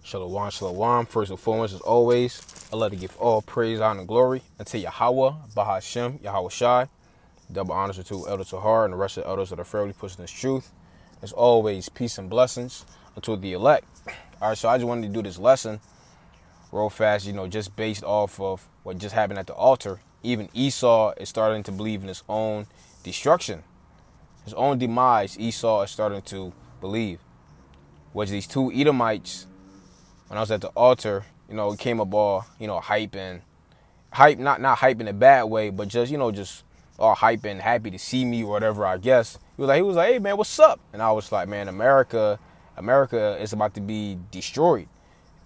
Shalom, shalom. First and foremost, as always, I love to give all praise, honor, and glory unto Yahweh, Bahashem, Yahweh Shai. Double honors to Elder Tahar and the rest of the elders that are fairly pushing this truth. As always, peace and blessings unto the elect. All right, so I just wanted to do this lesson real fast, just based off of what just happened at the altar. Even Esau is starting to believe in his own destruction, his own demise. Esau is starting to believe. Was these two Edomites, when I was at the altar, it came up all, hype, not hype in a bad way, but just, just all hype and happy to see me or whatever, I guess. He was like, hey man, what's up? And I was like, man, America is about to be destroyed.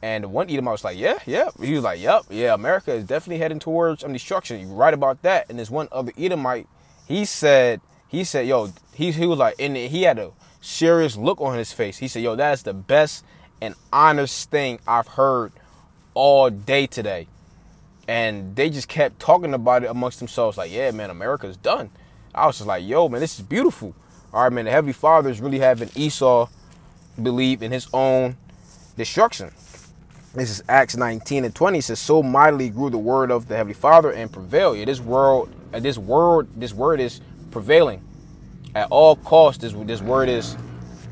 And one Edomite was like, yeah. He was like, yep, yeah, America is definitely heading towards destruction. You're right about that. And there's one other Edomite, he said, yo, he was like, and he had a serious look on his face. He said, yo, that's the best and honest thing I've heard all day today. And they just kept talking about it amongst themselves, like, yeah, man, America's done. I was just like, yo, man, this is beautiful. All right, man, the Heavenly Father is really having Esau believe in his own destruction. This is Acts 19:20. It says, so mightily grew the word of the Heavenly Father and prevailed. Yeah, this word is prevailing. At all costs, this word is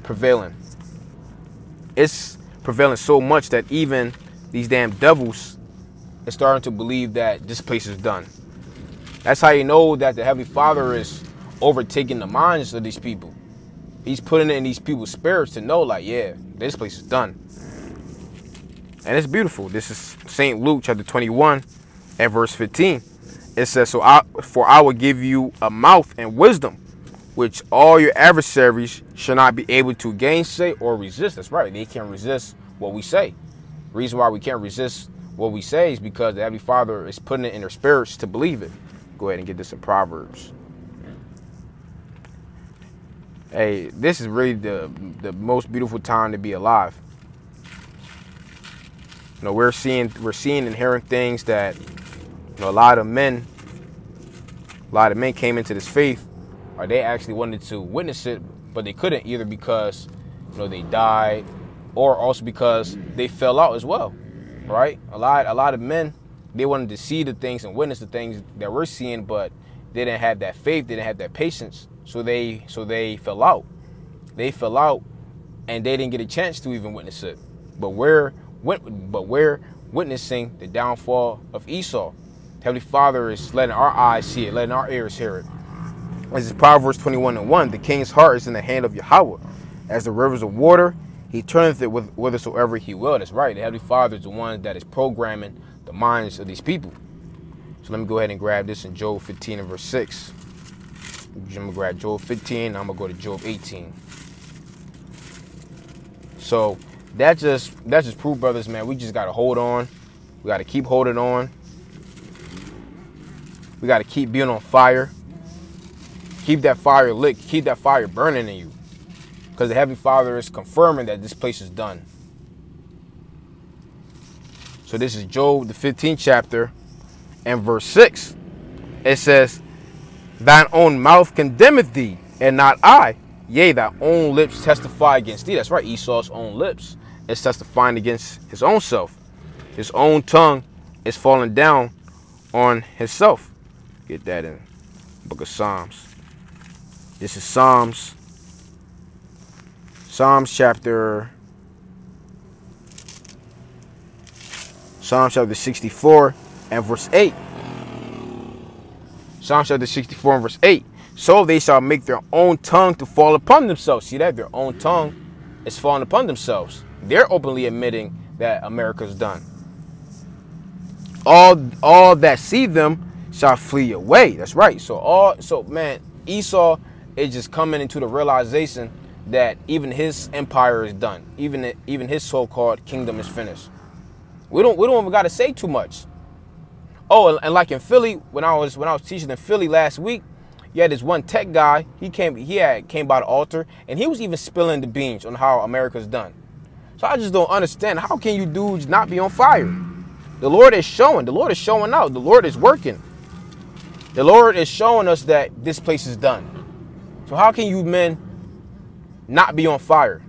prevailing. It's prevailing so much that even these damn devils are starting to believe that this place is done. That's how you know that the Heavenly Father is overtaking the minds of these people. He's putting it in these people's spirits to know, like, yeah, this place is done. And it's beautiful. This is St. Luke chapter 21 and verse 15. It says, for I will give you a mouth and wisdom, which all your adversaries shall not be able to gainsay or resist. That's right. They can't resist what we say. The reason why we can't resist what we say is because the Heavenly Father is putting it in their spirits to believe it. Go ahead and get this in Proverbs. Hey, this is really the most beautiful time to be alive. We're seeing and hearing things that a lot of men came into this faith, or they actually wanted to witness it, but they couldn't, either because they died, or also because they fell out as well. Right? A lot of men, they wanted to see the things and witness the things that we're seeing, but they didn't have that faith, they didn't have that patience, so they fell out. They fell out, and they didn't get a chance to even witness it. But we're witnessing the downfall of Esau. Heavenly Father is letting our eyes see it, letting our ears hear it. This is Proverbs 21:1. The king's heart is in the hand of Yahweh. As the rivers of water, he turneth it whithersoever he will. That's right. The Heavenly Father is the one that is programming the minds of these people. So let me go ahead and grab this in Job 15 and verse 6. I'm going to grab Job 15. I'm going to go to Job 18. So that's just proof, brothers, man. We just got to hold on. We got to keep holding on. We got to keep being on fire. Keep that fire lit. Keep that fire burning in you. Because the Heavenly Father is confirming that this place is done. So this is Job, the 15th chapter, and verse 6. It says, thine own mouth condemneth thee, and not I. Yea, thy own lips testify against thee. That's right, Esau's own lips is testifying against his own self. His own tongue is falling down on himself. Get that in the book of Psalms. This is Psalms chapter 64 and verse 8. Psalms chapter 64 and verse 8. So they shall make their own tongue to fall upon themselves. See that? Their own tongue is falling upon themselves. They're openly admitting that America's done. All that see them shall flee away. That's right. So man, Esau is just coming into the realization that even his empire is done. Even his so-called kingdom is finished. We don't even got to say too much. Oh, and like in Philly, when I was teaching in Philly last week, you had this one tech guy. He came by the altar, and he was even spilling the beans on how America's done. So I just don't understand, how can you dudes not be on fire? The Lord is showing. The Lord is showing out. The Lord is working. The Lord is showing us that this place is done. So how can you men not be on fire?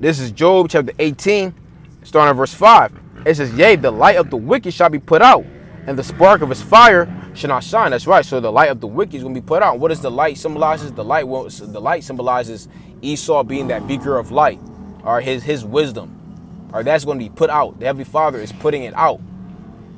This is Job chapter 18, starting at verse 5. It says, yea, the light of the wicked shall be put out, and the spark of his fire shall not shine. That's right. So the light of the wicked is going to be put out. What does the light symbolizes? The light symbolizes Esau being that beaker of light, or his wisdom. Or that's going to be put out. The Heavenly Father is putting it out.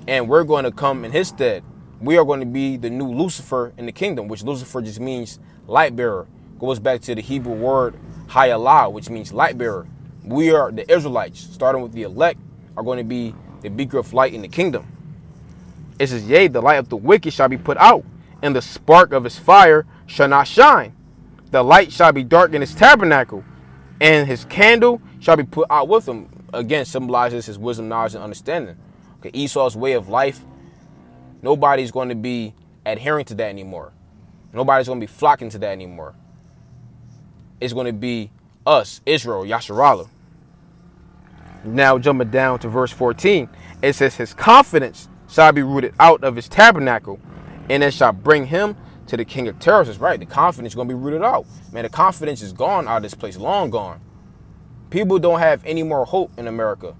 And we're going to come in his stead. We are going to be the new Lucifer in the kingdom, which Lucifer just means light bearer. Goes back to the Hebrew word Hayallah, which means light bearer. We are the Israelites, starting with the elect, are going to be the beaker of light in the kingdom. It says, yea, the light of the wicked shall be put out, and the spark of his fire shall not shine. The light shall be dark in his tabernacle, and his candle shall be put out with him. Again, symbolizes his wisdom, knowledge, and understanding. Okay, Esau's way of life, nobody's going to be adhering to that anymore. Nobody's going to be flocking to that anymore. It's going to be us, Israel, Yasharallah. Now jumping down to verse 14, it says, his confidence shall be rooted out of his tabernacle, and it shall bring him to the king of terrors. That's right, the confidence is going to be rooted out. Man, the confidence is gone out of this place, long gone. People don't have any more hope in America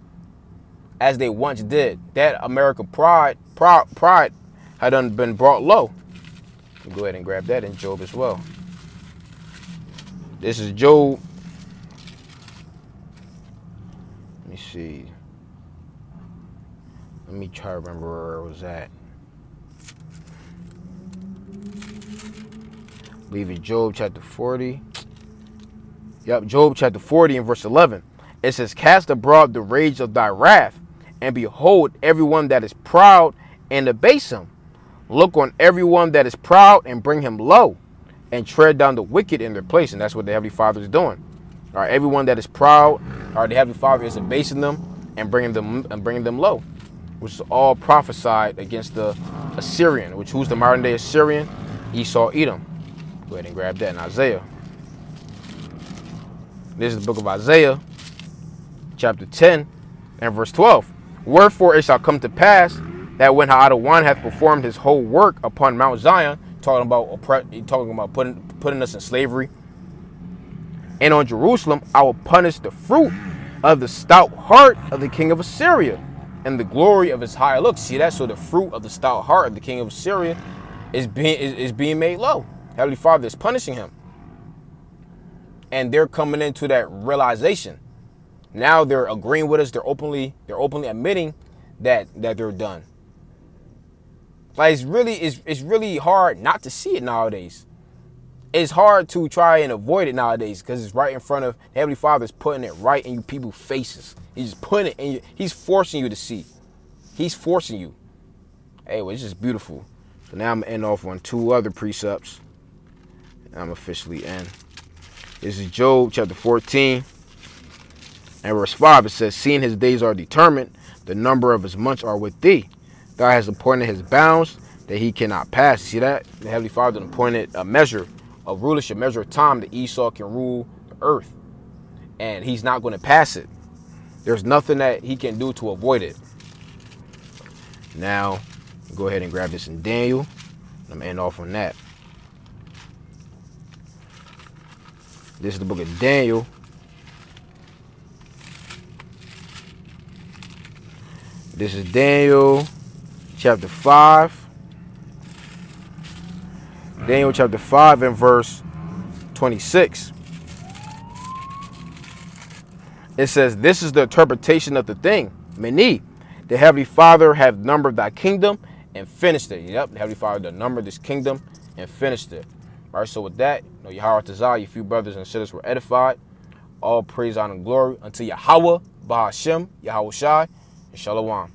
as they once did. That America pride had been brought low. Go ahead and grab that in Job as well. This is Job. Let me see. Let me try to remember where it was at. I believe it's Job chapter 40. Yep, Job chapter 40 and verse 11. It says, cast abroad the rage of thy wrath, and behold everyone that is proud, and abase him. Look on everyone that is proud, and bring him low, and tread down the wicked in their place. And that's what the Heavenly Father is doing. All right, everyone that is proud, the Heavenly Father is abasing them and bringing them low, which is all prophesied against the Assyrian, who's the modern day Assyrian, Esau, Edom. Go ahead and grab that in Isaiah. This is the book of Isaiah, chapter 10 and verse 12. Wherefore it shall come to pass that when Ha'adawan hath performed his whole work upon Mount Zion, talking about putting us in slavery, and on Jerusalem I will punish the fruit of the stout heart of the king of Assyria, and the glory of his high looks. See that? So the fruit of the stout heart of the king of Assyria is being made low. Heavenly Father is punishing him. And they're coming into that realization. Now they're agreeing with us. They're openly admitting that they're done. Like it's really hard not to see it nowadays. It's hard to try and avoid it nowadays because it's right in front of Heavenly Father's putting it right in you people's faces. He's just putting it in you. He's forcing you to see. He's forcing you. Hey, well, it's just beautiful. So now I'm gonna end off on two other precepts. And I'm officially in. This is Job chapter 14 and verse 5. It says, seeing his days are determined, the number of his months are with thee. God has appointed his bounds that he cannot pass. See that? The Heavenly Father appointed a measure of rulership, measure of time that Esau can rule the earth. And he's not going to pass it. There's nothing that he can do to avoid it. Now, go ahead and grab this in Daniel. I'm going to end off on that. This is the book of Daniel. This is Daniel chapter 5. Daniel chapter 5 and verse 26. It says, this is the interpretation of the thing. Mene, the Heavenly Father have numbered thy kingdom and finished it. Yep, the Heavenly Father numbered this kingdom and finished it. All right, so with that, Yahweh Tazah, your few brothers and sisters were edified. All praise, honor, and glory unto Yahweh, Bahashem, Yahweh Shai, and Shalom.